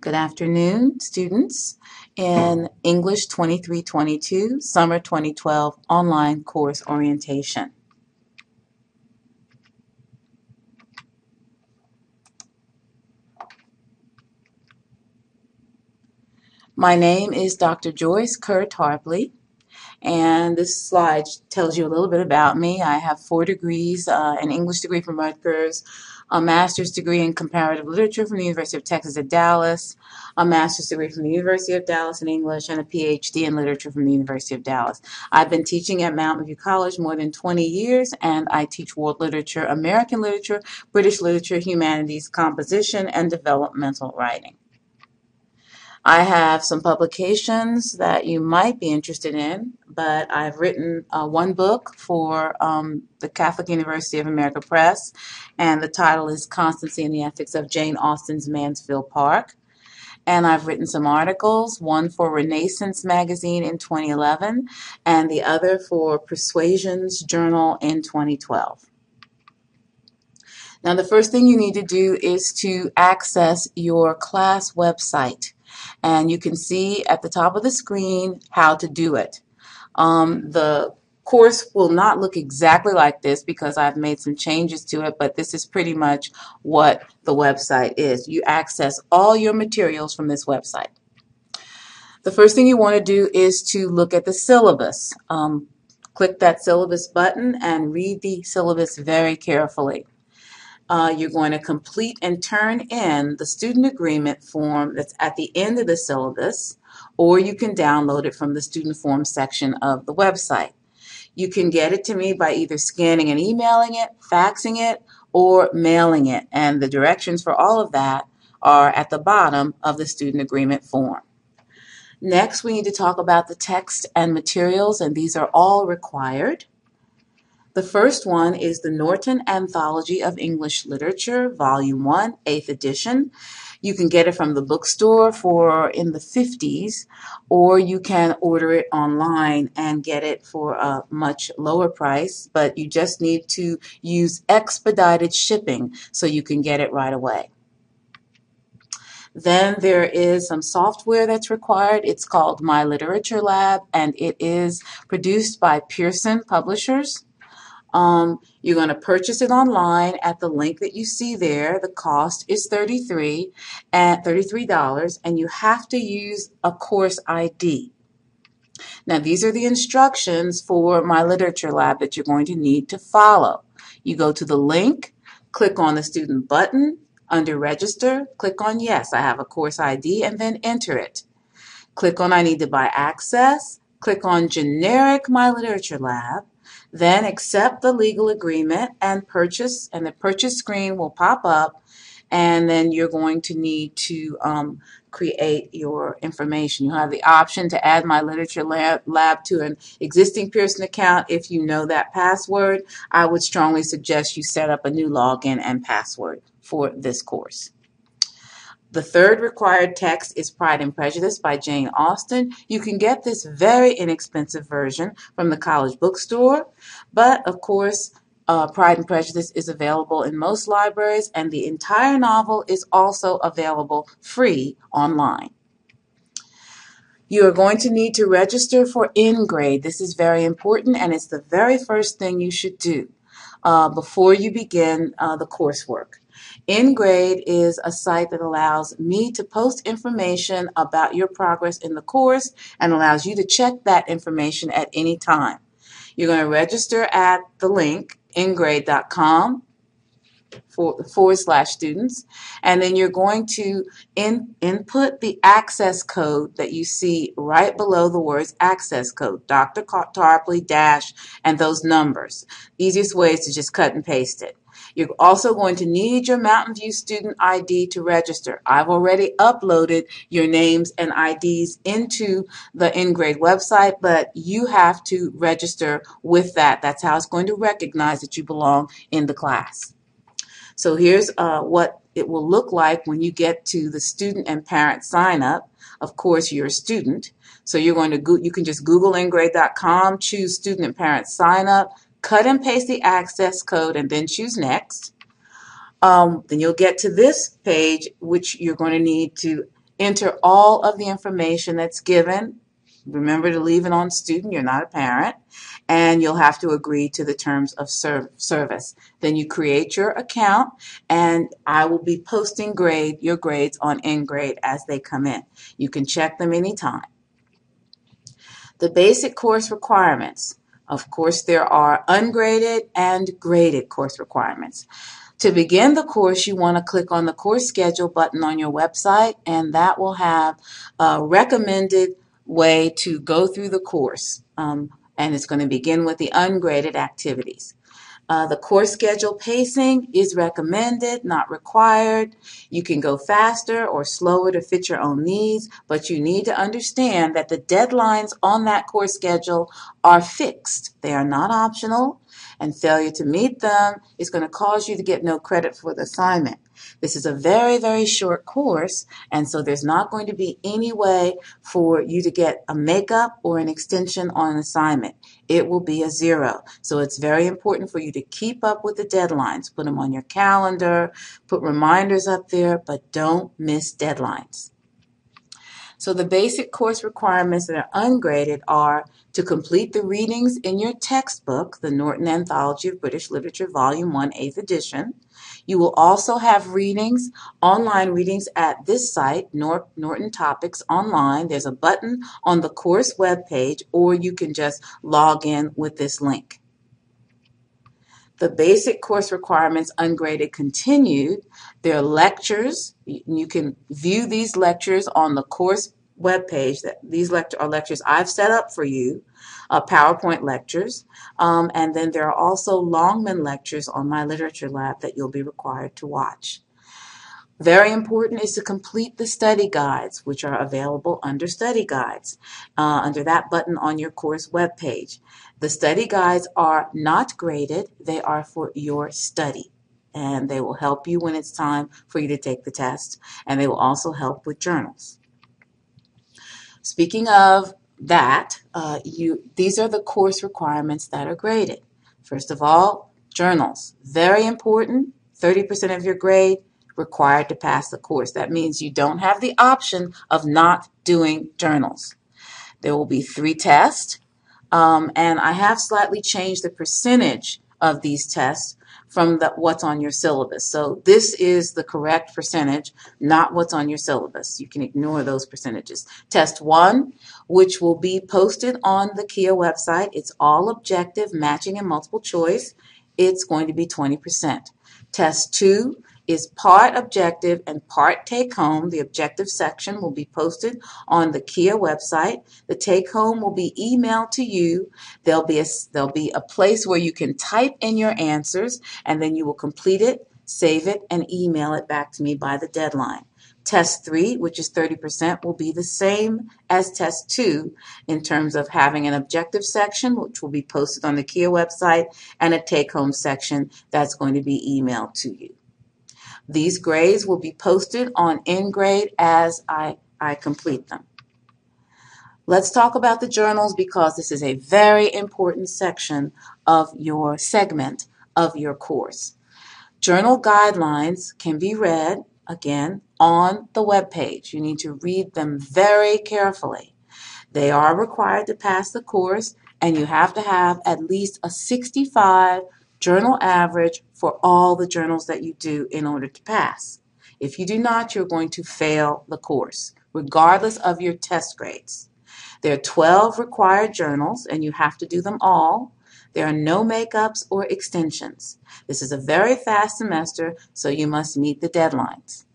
Good afternoon, students, in English 2322, Summer 2012 online course orientation. My name is Dr. Joyce Kerr-Tarpley, and this slide tells you a little bit about me. I have 4 degrees, an English degree from Rutgers, a master's degree in comparative literature from the University of Texas at Dallas, a master's degree from the University of Dallas in English, and a PhD in literature from the University of Dallas. I've been teaching at Mountain View College more than 20 years, and I teach world literature, American literature, British literature, humanities, composition, and developmental writing. I have some publications that you might be interested in, but I've written one book for the Catholic University of America Press, and the title is Constancy and the Ethics of Jane Austen's Mansfield Park. And I've written some articles, one for Renaissance magazine in 2011, and the other for Persuasion's Journal in 2012. Now, the first thing you need to do is to access your class website. And you can see at the top of the screen how to do it. The course will not look exactly like this because I've made some changes to it, but this is pretty much what the website is. You access all your materials from this website. The first thing you want to do is to look at the syllabus. Click that syllabus button and read the syllabus very carefully. You're going to complete and turn in the student agreement form that's at the end of the syllabus, or you can download it from the student form section of the website. You can get it to me by either scanning and emailing it, faxing it, or mailing it, and the directions for all of that are at the bottom of the student agreement form. Next, we need to talk about the text and materials, and these are all required. The first one is the Norton Anthology of English Literature, Volume 1, 8th edition. You can get it from the bookstore for in the 50s, or you can order it online and get it for a much lower price, but you just need to use expedited shipping so you can get it right away. Then there is some software that's required. It's called Myliteraturelab, and it is produced by Pearson Publishers. You're going to purchase it online at the link that you see there. The cost is $33, and you have to use a course ID. Now, these are the instructions for Myliteraturelab that you're going to need to follow. You go to the link, click on the student button, under register, click on yes, I have a course ID, and then enter it. Click on I need to buy access, click on generic Myliteraturelab, then accept the legal agreement and purchase, and the purchase screen will pop up, and then you're going to need to create your information. You have the option to add Myliteraturelab to an existing Pearson account if you know that password. I would strongly suggest you set up a new login and password for this course. The third required text is Pride and Prejudice by Jane Austen. You can get this very inexpensive version from the college bookstore, but of course, Pride and Prejudice is available in most libraries, and the entire novel is also available free online. You are going to need to register for ENGRADE. This is very important, and it's the very first thing you should do before you begin the coursework. ENGRADE is a site that allows me to post information about your progress in the course and allows you to check that information at any time. You're going to register at the link, engrade.com /students, and then you're going to input the access code that you see right below the words access code, Dr. Tarpley dash, and those numbers. Easiest way is to just cut and paste it. You're also going to need your Mountain View student ID to register. I've already uploaded your names and IDs into the ENGRADE website, but you have to register with that. That's how it's going to recognize that you belong in the class. So here's what it will look like when you get to the student and parent sign up. Of course, you're a student, so you're going to you can just Google engrade.com, choose student and parent sign up, cut and paste the access code, and then choose next. Then you'll get to this page, which you're going to need to Enter all of the information that's given. Remember to leave it on student, you're not a parent, and you'll have to agree to the terms of service. Then you create your account, and I will be posting your grades on ENGRADE as they come in. You can check them anytime. The basic course requirements. Of course, there are ungraded and graded course requirements. To begin the course, you want to click on the course schedule button on your website, and that will have a recommended way to go through the course. And it's going to begin with the ungraded activities. The course schedule pacing is recommended, not required. You can go faster or slower to fit your own needs, but you need to understand that the deadlines on that course schedule are fixed. They are not optional, and failure to meet them is going to cause you to get no credit for the assignment. This is a very, very short course, and so there's not going to be any way for you to get a makeup or an extension on an assignment. It will be a 0. So it's very important for you to keep up with the deadlines. Put them on your calendar, put reminders up there, but don't miss deadlines. So the basic course requirements that are ungraded are to complete the readings in your textbook, the Norton Anthology of British Literature, Volume 1, 8th edition. You will also have readings, online readings at this site, Norton Topics Online. There's a button on the course webpage, or you can just log in with this link. The basic course requirements ungraded continued. There are lectures. You can view these lectures on the course webpage. These are lectures I've set up for you, PowerPoint lectures. And then there are also Longman lectures on Myliteraturelab that you'll be required to watch. Very important is to complete the study guides, which are available under study guides, under that button on your course webpage. The study guides are not graded. They are for your study, and they will help you when it's time for you to take the test, and they will also help with journals. Speaking of that, these are the course requirements that are graded. First of all, journals. Very important. 30% of your grade required to pass the course. That means you don't have the option of not doing journals. There will be 3 tests, and I have slightly changed the percentage of these tests from what's on your syllabus. So this is the correct percentage, not what's on your syllabus. You can ignore those percentages. Test 1, which will be posted on the Quia website. It's all objective, matching, and multiple choice. It's going to be 20%. Test 2 is part objective and part take-home. The objective section will be posted on the Quia website. The take-home will be emailed to you. There'll be a place where you can type in your answers, and then you will complete it, save it, and email it back to me by the deadline. Test 3, which is 30%, will be the same as Test 2 in terms of having an objective section, which will be posted on the Quia website, and a take-home section that's going to be emailed to you. These grades will be posted on ENGRADE as I complete them. Let's talk about the journals, because this is a very important section of your segment of your course. Journal guidelines can be read, again, on the webpage. You need to read them very carefully. They are required to pass the course, and you have to have at least a 65 journal average for all the journals that you do in order to pass. If you do not, you're going to fail the course, regardless of your test grades. There are 12 required journals, and you have to do them all. There are no makeups or extensions. This is a very fast semester, so you must meet the deadlines.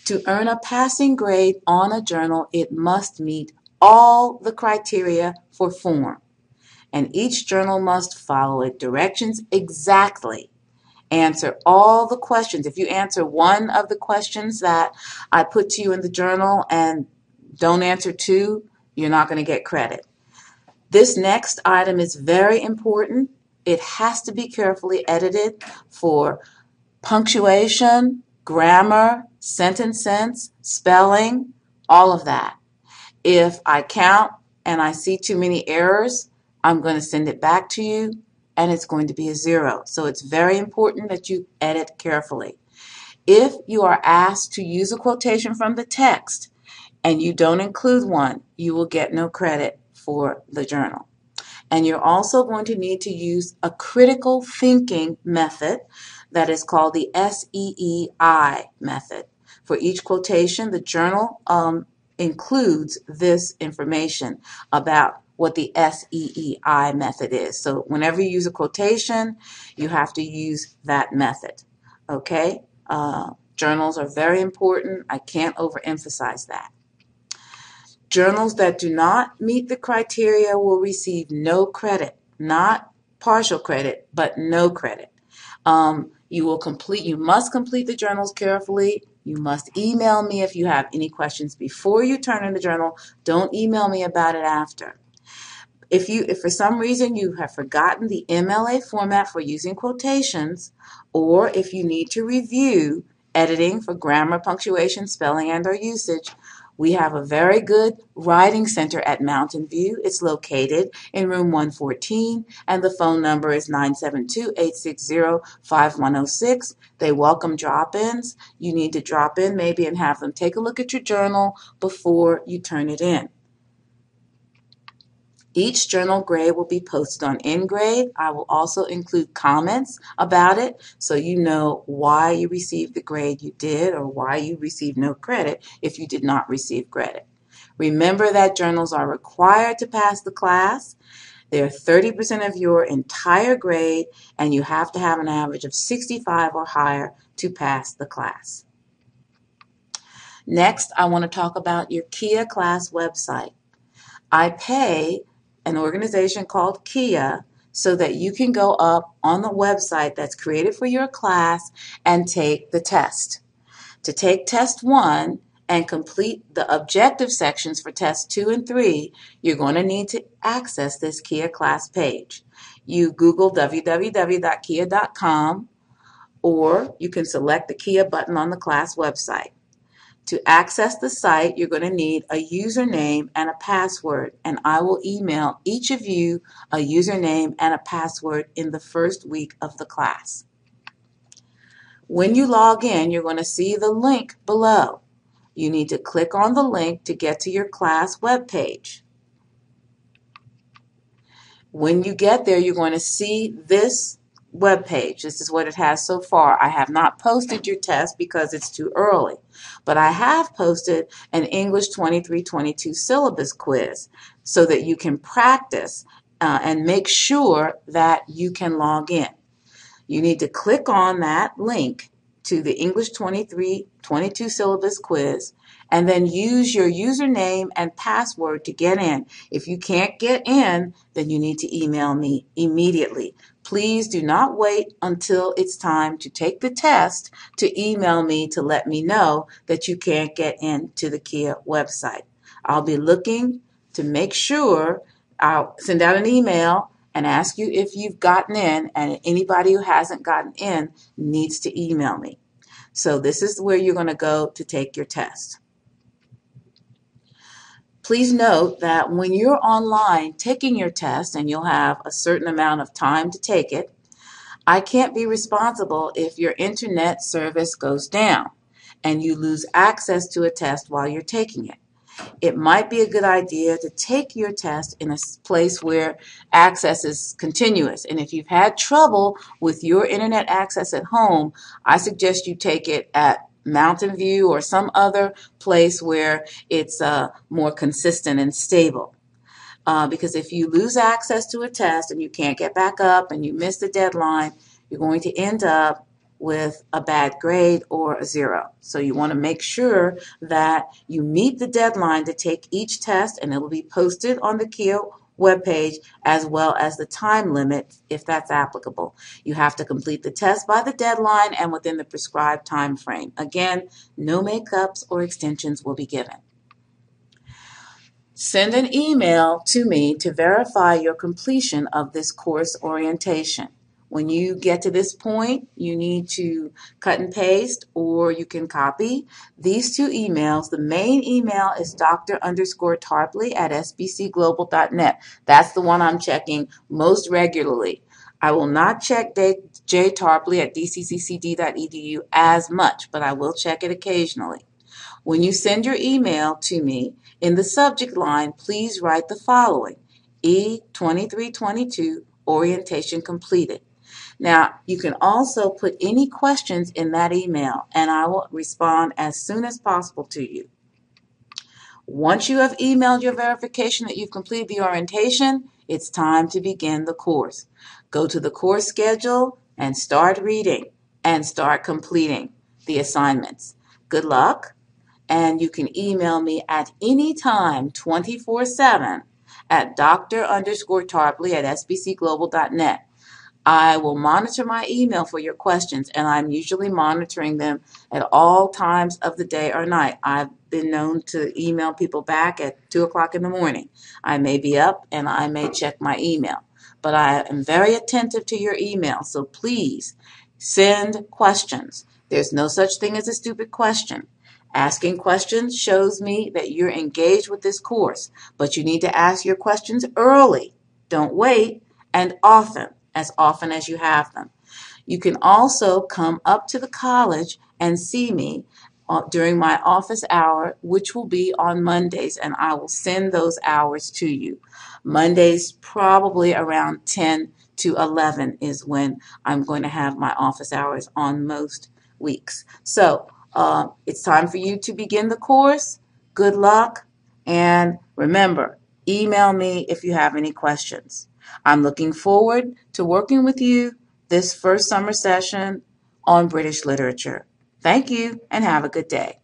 To earn a passing grade on a journal, it must meet all the criteria for form, and each journal must follow its directions exactly. Answer all the questions. If you answer one of the questions that I put to you in the journal and don't answer 2, you're not going to get credit. This next item is very important. It has to be carefully edited for punctuation, grammar, sentence sense, spelling, all of that. If I count and I see too many errors, I'm going to send it back to you, and it's going to be a 0. So it's very important that you edit carefully. If you are asked to use a quotation from the text and you don't include one, you will get no credit for the journal. And you're also going to need to use a critical thinking method that is called the SEEI method. For each quotation, the journal includes this information about what the SEEI method is. So whenever you use a quotation, you have to use that method. Okay? Journals are very important. I can't overemphasize that. Journals that do not meet the criteria will receive no credit, not partial credit, but no credit. You must complete the journals carefully. You must email me if you have any questions before you turn in the journal. Don't email me about it after. If for some reason you have forgotten the MLA format for using quotations, or if you need to review editing for grammar, punctuation, spelling, and/or usage, we have a very good writing center at Mountain View. It's located in room 114, and the phone number is 972-860-5106. They welcome drop-ins. You need to drop in maybe and have them take a look at your journal before you turn it in. Each journal grade will be posted on ENGRADE. I will also include comments about it so you know why you received the grade you did or why you received no credit if you did not receive credit. Remember that journals are required to pass the class. They're 30% of your entire grade, and you have to have an average of 65 or higher to pass the class. Next, I want to talk about your Quia class website. I pay an organization called Quia so that you can go up on the website that's created for your class and take the test. To take test 1 and complete the objective sections for test 2 and 3, you're going to need to access this Quia class page. You Google www.quia.com, or you can select the Quia button on the class website. To access the site, you're going to need a username and a password, and I will email each of you a username and a password in the first week of the class. When you log in, you're going to see the link below. You need to click on the link to get to your class webpage. When you get there, you're going to see this web page. This is what it has so far. I have not posted your test because it's too early, but I have posted an English 23-22 syllabus quiz so that you can practice and make sure that you can log in. You need to click on that link to the English 23-22 syllabus quiz and then use your username and password to get in. If you can't get in, then you need to email me immediately. Please do not wait until it's time to take the test to email me to let me know that you can't get into the Quia website. I'll be looking to make sure. I'll send out an email and ask you if you've gotten in, and anybody who hasn't gotten in needs to email me. So this is where you're going to go to take your test. Please note that when you're online taking your test, and you'll have a certain amount of time to take it, I can't be responsible if your internet service goes down and you lose access to a test while you're taking it. It might be a good idea to take your test in a place where access is continuous. And if you've had trouble with your internet access at home, I suggest you take it at Mountain View or some other place where it's more consistent and stable. Because if you lose access to a test and you can't get back up and you miss the deadline, you're going to end up with a bad grade or a 0. So you want to make sure that you meet the deadline to take each test, and it will be posted on the Quia webpage as well as the time limit if that's applicable. You have to complete the test by the deadline and within the prescribed time frame. Again, no makeups or extensions will be given. Send an email to me to verify your completion of this course orientation. When you get to this point, you need to cut and paste, or you can copy these 2 emails. The main email is dr_tarpley@sbcglobal.net. That's the one I'm checking most regularly. I will not check jtarpley@dcccd.edu as much, but I will check it occasionally. When you send your email to me, in the subject line, please write the following: E2322 orientation completed. Now, you can also put any questions in that email, and I will respond as soon as possible to you. Once you have emailed your verification that you've completed the orientation, it's time to begin the course. Go to the course schedule and start reading and start completing the assignments. Good luck, and you can email me at any time 24/7 at dr_tarpley@sbcglobal.net. I will monitor my email for your questions, and I'm usually monitoring them at all times of the day or night. I've been known to email people back at 2 o'clock in the morning. I may be up and I may check my email, but I am very attentive to your email, so please send questions. There's no such thing as a stupid question. Asking questions shows me that you're engaged with this course, but you need to ask your questions early. Don't wait, and often, as often as you have them. You can also come up to the college and see me during my office hour, which will be on Mondays, and I will send those hours to you. Mondays, probably around 10 to 11 is when I'm going to have my office hours on most weeks. So it's time for you to begin the course. Good luck, and remember, email me if you have any questions. I'm looking forward to working with you this first summer session on British literature. Thank you, and have a good day.